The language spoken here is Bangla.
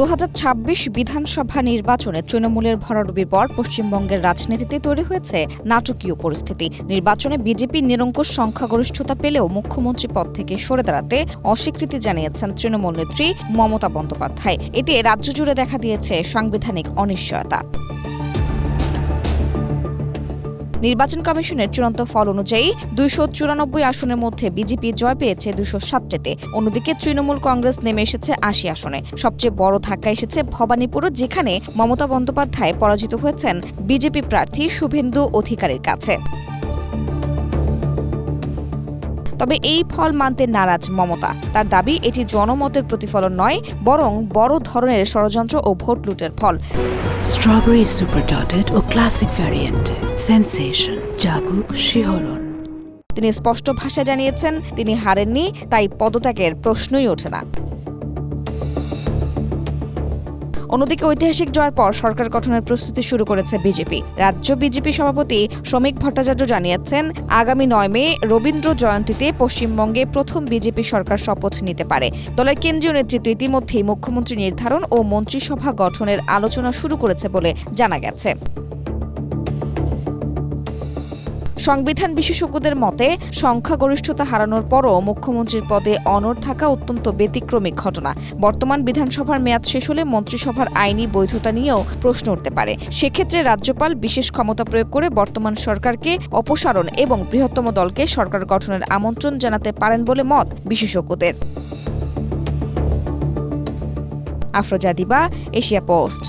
2026 বিধানসভা নির্বাচনে তৃণমূলের ভরাডুবির পর পশ্চিমবঙ্গের রাজনীতিতে তৈরি হয়েছে নাটকীয় পরিস্থিতি। নির্বাচনে বিজেপি নিরঙ্কুশ সংখ্যাগরিষ্ঠতা পেলেও মুখ্যমন্ত্রী পদ থেকে সরে দাঁড়াতে অস্বীকৃতি জানিয়েছেন তৃণমূল নেত্রী মমতা বন্দ্যোপাধ্যায়। এতে রাজ্য জুড়ে দেখা দিয়েছে সাংবিধানিক অনিশ্চয়তা। নির্বাচন কমিশনের চূড়ান্ত ফল অনুযায়ী 294 আসনের মধ্যে বিজেপি জয় পেয়েছে 207টিতে। অন্যদিকে তৃণমূল কংগ্রেস নেমে এসেছে 80 আসনে। সবচেয়ে বড় ধাক্কা এসেছে ভবানীপুর, যেখানে মমতা বন্দ্যোপাধ্যায় পরাজিত হয়েছেন বিজেপি প্রার্থী শুভেন্দু অধিকারীর কাছে। তবে এই ফল মানতে নারাজ মমতা। তার দাবি, এটি জনমতের প্রতিফলন নয়, বরং বড় ধরনের ষড়যন্ত্র ও ভোট লুটের ফল। স্ট্রবেরি সুপার ডটেড ও ক্লাসিক ভ্যারিয়েন্ট, সেন্সেশন, জাগুক শিহরণ। তিনি স্পষ্ট ভাষায় জানিয়েছেন, তিনি হারেননি, তাই পদত্যাগের প্রশ্নই ওঠে না। অন্যদিকে ঐতিহাসিক জয়ের পর সরকার গঠনের প্রস্তুতি শুরু করেছে বিজেপি। রাজ্য বিজেপি সভাপতি শ্রমিক ভট্টাচার্য জানিয়েছেন, আগামী 9 মে রবীন্দ্র জয়ন্তীতে পশ্চিমবঙ্গে প্রথম বিজেপি সরকার শপথ নিতে পারে। দলের কেন্দ্রীয় নেতৃত্ব ইতিমধ্যেই মুখ্যমন্ত্রী নির্ধারণ ও মন্ত্রিসভা গঠনের আলোচনা শুরু করেছে বলে জানা গেছে। সংবিধান বিশেষজ্ঞদের মতে, সংখ্যাগরিষ্ঠতা হারানোর পরও মুখ্যমন্ত্রীর পদে অনড় থাকা অত্যন্ত ব্যতিক্রমী ঘটনা। বর্তমান বিধানসভার মেয়াদ শেষ হলে মন্ত্রিসভার আইনি বৈধতা নিয়েও প্রশ্ন উঠতে পারে। সেক্ষেত্রে রাজ্যপাল বিশেষ ক্ষমতা প্রয়োগ করে বর্তমান সরকারকে অপসারণ এবং বৃহত্তম দলকে সরকার গঠনের আমন্ত্রণ জানাতে পারেন বলে মত বিশেষজ্ঞদের। আফরোজা দিবা, এশিয়া পোস্ট।